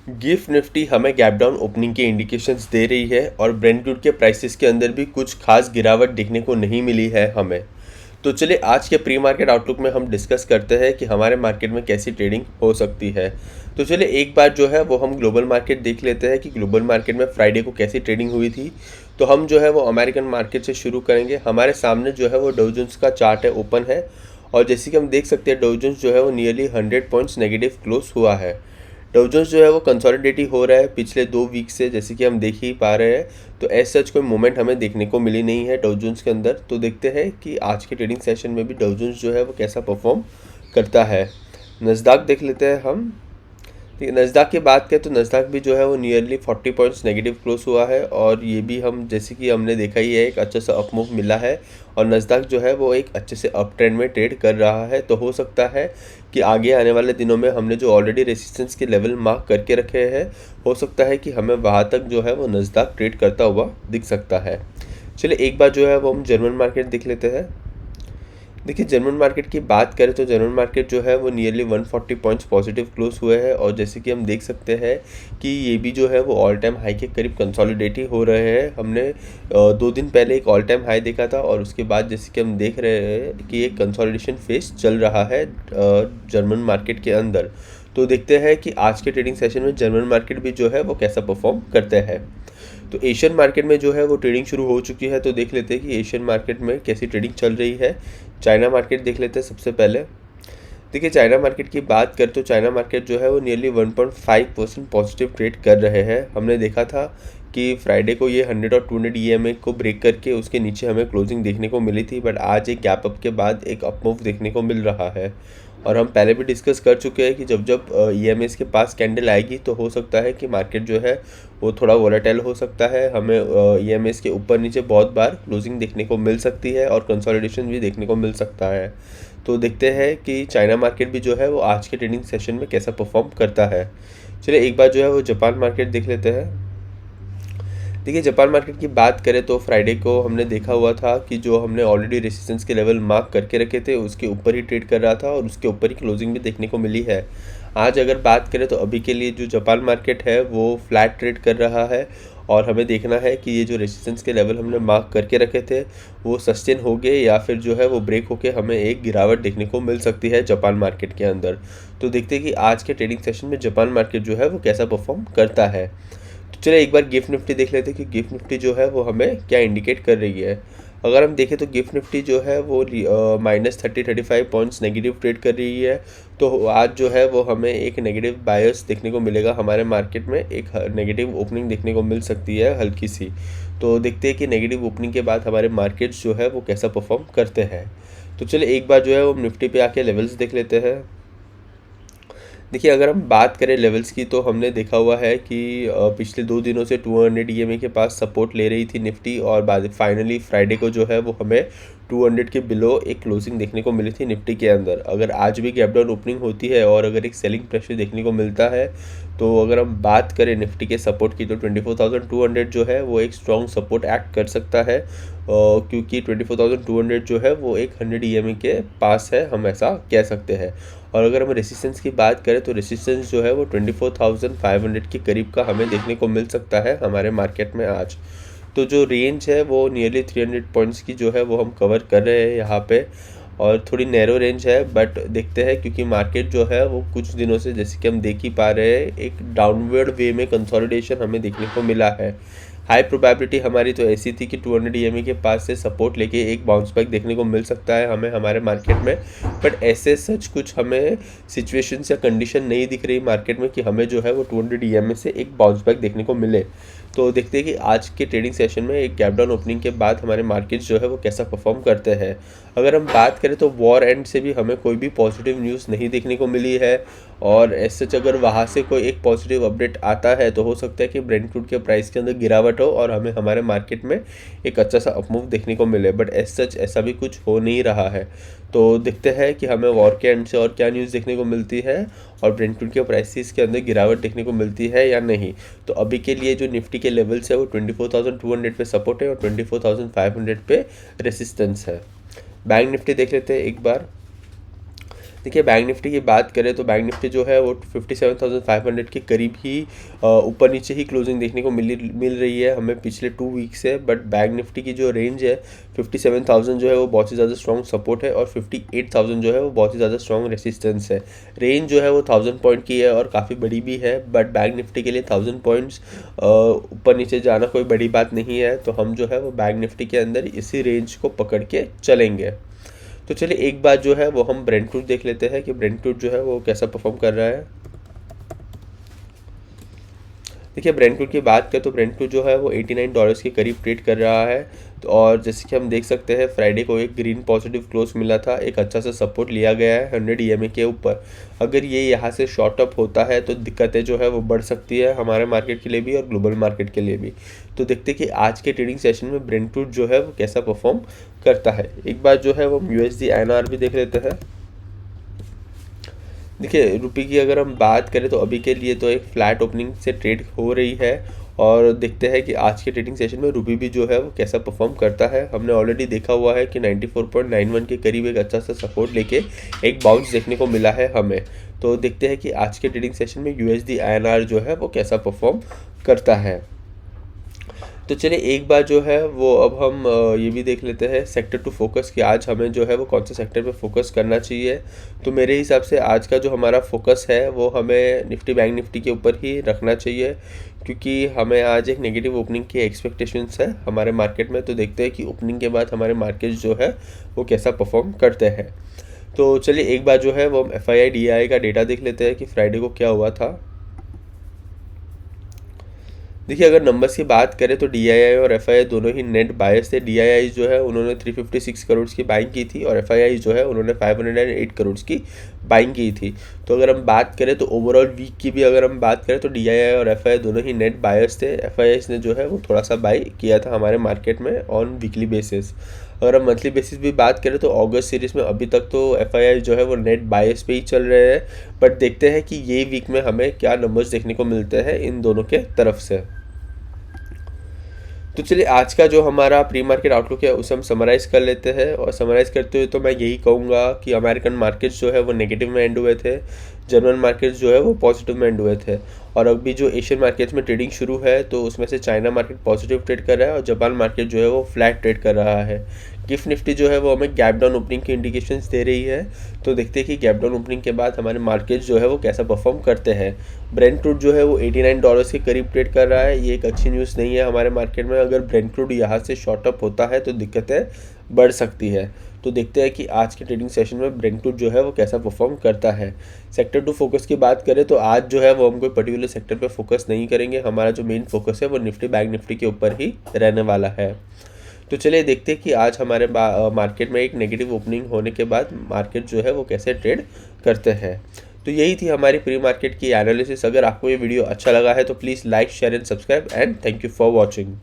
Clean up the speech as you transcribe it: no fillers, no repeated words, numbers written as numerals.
Gift Nifty हमें gap down opening के indications दे रही है और ब्रेंट क्रूड के प्राइसेस के अंदर भी कुछ खास गिरावट देखने को नहीं मिली है हमें। तो चलिए आज के प्री मार्केट आउटलुक में हम डिस्कस करते हैं कि हमारे मार्केट में कैसी ट्रेडिंग हो सकती है। तो चलिए एक बार जो है वो हम ग्लोबल मार्केट देख लेते हैं कि ग्लोबल मार्केट में फ्राइडे को कैसी ट्रेडिंग हुई थी। तो हम जो है वो अमेरिकन मार्केट से शुरू करेंगे। हमारे सामने जो है वो डाउ जोन्स का चार्ट है, ओपन है, और जैसे कि हम देख सकते हैं डाउ जोन्स जो है वो नियरली 100 पॉइंट्स नेगेटिव क्लोज हुआ है। डाउ जोन्स जो है वो कंसोलिडेट हो रहा है पिछले 2 वीक से, जैसे कि हम देख ही पा रहे हैं। तो एज सच कोई मूवमेंट हमें देखने को मिली नहीं है डाउ जोन्स के अंदर। तो देखते हैं कि आज के ट्रेडिंग सेशन में भी डाउ जोन्स जो है वो कैसा परफॉर्म करता है। नस्दाक देख लेते हैं हम। ठीक है, नस्दाक की बात करें तो नस्दाक भी जो है वो नियरली 40 पॉइंट्स नेगेटिव क्लोज हुआ है, और ये भी हम जैसे कि हमने देखा ही है एक अच्छा सा अप मूव मिला है, और नस्दाक जो है वो एक अच्छे से अप ट्रेंड में ट्रेड कर रहा है। तो हो सकता है कि आगे आने वाले दिनों में हमने जो ऑलरेडी रेजिस्टेंस के लेवल मार्क करके रखे हैं, हो सकता है कि हमें वहाँ तक जो है वो नस्दाक ट्रेड करता हुआ दिख सकता है। चलिए एक बार जो है वो हम जर्मन मार्केट देख लेते हैं। देखिए जर्मन मार्केट की बात करें तो जर्मन मार्केट जो है वो नियरली 140 पॉइंट्स पॉजिटिव क्लोज हुए हैं, और जैसे कि हम देख सकते हैं कि ये भी जो है वो ऑल टाइम हाई के करीब कंसोलिडेट ही हो रहे हैं। हमने 2 दिन पहले एक ऑल टाइम हाई देखा था, और उसके बाद जैसे कि हम देख रहे हैं कि एक कंसोलिडेशन फेज चल रहा है जर्मन मार्केट के अंदर। तो देखते हैं कि आज के ट्रेडिंग सेशन में जर्मन मार्केट भी जो है वो कैसा परफॉर्म करते हैं। तो एशियन मार्केट में जो है वो ट्रेडिंग शुरू हो चुकी है। तो देख लेते हैं कि एशियन मार्केट में कैसी ट्रेडिंग चल रही है। चाइना मार्केट देख लेते हैं सबसे पहले। देखिए चाइना मार्केट की बात करें तो चाइना मार्केट जो है वो नियरली 1.5% पॉजिटिव ट्रेड कर रहे हैं। हमने देखा था कि फ्राइडे को ये 100 और 200 ईएमए को ब्रेक करके उसके नीचे हमें क्लोजिंग देखने को मिली थी, बट आज एक गैप अप के बाद एक अप मूव देखने को मिल रहा है। और हम पहले भी डिस्कस कर चुके हैं कि जब जब ईएमएस के पास कैंडल आएगी तो हो सकता है कि मार्केट जो है वो थोड़ा वोलेटाइल हो सकता है। हमें ईएमएस के ऊपर नीचे बहुत बार क्लोजिंग देखने को मिल सकती है, और कंसोलिडेशन भी देखने को मिल सकता है। तो देखते हैं कि चाइना मार्केट भी जो है वो आज के ट्रेडिंग सेशन में कैसा परफॉर्म करता है। चलिए एक बार जो है वो जापान मार्केट देख लेते हैं। देखिए जापान मार्केट की बात करें तो फ्राइडे को हमने देखा हुआ था कि जो हमने ऑलरेडी रेजिस्टेंस के लेवल मार्क करके रखे थे उसके ऊपर ही ट्रेड कर रहा था, और उसके ऊपर ही क्लोजिंग भी देखने को मिली है। आज अगर बात करें तो अभी के लिए जो जापान मार्केट है वो फ्लैट ट्रेड कर रहा है, और हमें देखना है कि ये जो रेजिस्टेंस के लेवल हमने मार्क करके रखे थे वो सस्टेन हो गए या फिर जो है वो ब्रेक होके हमें एक गिरावट देखने को मिल सकती है जापान मार्केट के अंदर। तो देखते हैं कि आज के ट्रेडिंग सेशन में जापान मार्केट जो है वो कैसा परफॉर्म करता है। तो चलिए एक बार गिफ्ट निफ्टी देख लेते हैं कि गिफ्ट निफ्टी जो है वो हमें क्या इंडिकेट कर रही है। अगर हम देखें तो गिफ्ट निफ्टी जो है वो -30-35 पॉइंट्स नेगेटिव ट्रेड कर रही है। तो आज जो है वो हमें एक नेगेटिव बायस देखने को मिलेगा हमारे मार्केट में, एक नेगेटिव ओपनिंग देखने को मिल सकती है हल्की सी। तो देखते हैं कि नेगेटिव ओपनिंग के बाद हमारे मार्केट्स जो है वो कैसा परफॉर्म करते हैं। तो चलिए एक बार जो है वो निफ्टी पे आके लेवल्स देख लेते हैं। देखिए अगर हम बात करें लेवल्स की तो हमने देखा हुआ है कि पिछले 2 दिनों से 200 ईएमए के पास सपोर्ट ले रही थी निफ्टी, और बाद फाइनली फ्राइडे को जो है वो हमें 200 के बिलो एक क्लोजिंग देखने को मिली थी निफ्टी के अंदर। अगर आज भी गैप डाउन ओपनिंग होती है और अगर एक सेलिंग प्रेशर देखने को मिलता है, तो अगर हम बात करें निफ्टी के सपोर्ट की तो 24,200 जो है वो एक स्ट्रॉन्ग सपोर्ट एक्ट कर सकता है, क्योंकि 24,200 जो है वो एक 100 ईएमए के पास है, हम ऐसा कह सकते हैं। और अगर हम रेसिस्टेंस की बात करें तो रेसिस्टेंस जो है वो 24,500 के करीब का हमें देखने को मिल सकता है हमारे मार्केट में आज। तो जो रेंज है वो नियरली 300 पॉइंट्स की जो है वो हम कवर कर रहे हैं यहाँ पे, और थोड़ी नैरो रेंज है, बट देखते हैं क्योंकि मार्केट जो है वो कुछ दिनों से जैसे कि हम देख ही पा रहे हैं एक डाउनवर्ड वे में कंसोलिडेशन हमें देखने को मिला है। हाई प्रोबेबिलिटी हमारी तो ऐसी थी कि 200 ईएमए के पास से सपोर्ट लेके एक बाउंस बैक देखने को मिल सकता है हमें हमारे मार्केट में, बट ऐसे सच कुछ हमें सिचुएशंस या कंडीशन नहीं दिख रही मार्केट में कि हमें जो है वो 200 ईएमए से एक बाउंस बैक देखने को मिले। तो देखते हैं कि आज के ट्रेडिंग सेशन में एक गैप डाउन ओपनिंग के बाद हमारे मार्केट्स जो है वो कैसा परफॉर्म करते हैं। अगर हम बात करें तो वॉर एंड से भी हमें कोई भी पॉजिटिव न्यूज़ नहीं देखने को मिली है, और ऐसे अगर वहाँ से कोई एक पॉजिटिव अपडेट आता है तो हो सकता है कि ब्रेंट क्रूड के प्राइस के अंदर गिरावट हो और हमें हमारे मार्केट में एक अच्छा सा अपमूव देखने को मिले, बट एज सच ऐसा भी कुछ हो नहीं रहा है। तो देखते हैं कि हमें वॉर के एंड से और क्या न्यूज़ देखने को मिलती है, और ब्रेंट क्रूड के प्राइसेस के अंदर गिरावट देखने को मिलती है या नहीं। तो अभी के लिए जो निफ्टी के लेवल्स है वो 24,200 पे सपोर्ट है और 24,500 पे रेसिस्टेंस है। बैंक निफ्टी देख लेते हैं एक बार। देखिए बैंक निफ्टी की बात करें तो बैंक निफ्टी जो है वो 57,500 के करीब ही ऊपर नीचे ही क्लोजिंग देखने को मिल रही है हमें पिछले 2 वीक से। बट बैंक निफ्टी की जो रेंज है 57,000 जो है वो बहुत ही ज़्यादा स्ट्रॉन्ग सपोर्ट है और 58,000 जो है वो बहुत ही ज़्यादा स्ट्रॉन्ग रेसिस्टेंस है। रेंज जो है वो 1000 पॉइंट की है और काफ़ी बड़ी भी है, बट बैंक निफ्टी के लिए 1000 पॉइंट्स ऊपर नीचे जाना कोई बड़ी बात नहीं है। तो हम जो है वो बैंक निफ्टी के अंदर इसी रेंज को पकड़ के चलेंगे। तो चलिए एक बात जो है वो हम ब्रेंट क्रूड देख लेते हैं कि ब्रेंट क्रूड जो है वो कैसा परफॉर्म कर रहा है। देखिए ब्रेंट क्रूड की बात करें तो ब्रेंट क्रूड जो है वो $89 के करीब ट्रेड कर रहा है। तो और जैसे कि हम देख सकते हैं फ्राइडे को एक ग्रीन पॉजिटिव क्लोज मिला था, एक अच्छा सा सपोर्ट लिया गया है 100 EMA के ऊपर। अगर ये यहाँ से शॉर्ट अप होता है तो दिक्कतें जो है वो बढ़ सकती है हमारे मार्केट के लिए भी और ग्लोबल मार्केट के लिए भी। तो देखते हैं कि आज के ट्रेडिंग सेशन में ब्रेंट क्रूड जो है वो कैसा परफॉर्म करता है। एक बार जो है वो USD INR भी देख लेते हैं। देखिए रुपये की अगर हम बात करें तो अभी के लिए तो एक फ्लैट ओपनिंग से ट्रेड हो रही है और देखते हैं कि आज के ट्रेडिंग सेशन में रुपये भी जो है वो कैसा परफॉर्म करता है। हमने ऑलरेडी देखा हुआ है कि 94.91 के करीब एक अच्छा सा सपोर्ट लेके एक बाउंस देखने को मिला है हमें। तो देखते हैं कि आज के ट्रेडिंग सेशन में USD INR जो है वो कैसा परफॉर्म करता है। तो चलिए एक बार जो है वो अब हम ये भी देख लेते हैं सेक्टर टू फोकस कि आज हमें जो है वो कौन से सेक्टर पे फोकस करना चाहिए। तो मेरे हिसाब से आज का जो हमारा फोकस है वो हमें निफ्टी बैंक निफ्टी के ऊपर ही रखना चाहिए, क्योंकि हमें आज एक नेगेटिव ओपनिंग की एक्सपेक्टेशंस है हमारे मार्केट में। तो देखते हैं कि ओपनिंग के बाद हमारे मार्केट जो है वो कैसा परफॉर्म करते हैं। तो चलिए एक बार जो है वो हम FII DII का डेटा देख लेते हैं कि फ्राइडे को क्या हुआ था। देखिए अगर नंबर्स की बात करें तो DII और FII दोनों ही नेट बायर्स थे। DII जो है उन्होंने 356 करोड़ की बाइंग की थी और FII जो है उन्होंने 508 करोड़ की बाइंग की थी। तो अगर हम बात करें तो ओवरऑल वीक की भी अगर हम बात करें तो DII और FII दोनों ही नेट बायर्स थे। FII ने जो है वो थोड़ा सा बाई किया था हमारे मार्केट में ऑन वीकली बेसिस। अगर हम मंथली बेसिस भी बात करें तो अगस्त सीरीज में अभी तक तो FII जो है वो नेट बायस पे ही चल रहे हैं, बट देखते हैं कि ये वीक में हमें क्या नंबर्स देखने को मिलते हैं इन दोनों के तरफ से। तो चलिए आज का जो हमारा प्री मार्केट आउटलुक है उसे हम समराइज़ कर लेते हैं। और समराइज़ करते हुए तो मैं यही कहूँगा कि अमेरिकन मार्केट्स जो है वो नेगेटिव में एंड हुए थे, जर्मन मार्केट्स जो है वो पॉजिटिव में एंड हुए थे। और अभी जो एशियन मार्केट्स में ट्रेडिंग शुरू है तो उसमें से चाइना मार्केट पॉजिटिव ट्रेड कर रहा है और जापान मार्केट जो है वो फ्लैट ट्रेड कर रहा है। गिफ्ट निफ्टी जो है वो हमें गैप डाउन ओपनिंग की इंडिकेशंस दे रही है। तो देखते हैं कि गैप डाउन ओपनिंग के बाद हमारे मार्केट जो है वो कैसा परफॉर्म करते हैं। ब्रेंट क्रूड जो है वो $89 के करीब ट्रेड कर रहा है, ये एक अच्छी न्यूज़ नहीं है हमारे मार्केट में। अगर ब्रेंट क्रूड यहाँ से शॉर्ट अप होता है तो दिक्कतें बढ़ सकती है। तो देखते हैं कि आज के ट्रेडिंग सेशन में ब्रेंट क्रूड जो है वो कैसा परफॉर्म करता है। सेक्टर टू फोकस की बात करें तो आज जो है वो हम कोई पर्टिकुलर सेक्टर पे फोकस नहीं करेंगे, हमारा जो मेन फोकस है वो निफ्टी बैंक निफ्टी के ऊपर ही रहने वाला है। तो चलिए देखते हैं कि आज हमारे मार्केट में एक नेगेटिव ओपनिंग होने के बाद मार्केट जो है वो कैसे ट्रेड करते हैं। तो यही थी हमारी प्री मार्केट की एनालिसिस। अगर आपको ये वीडियो अच्छा लगा है तो please like share and subscribe and thank you for watching.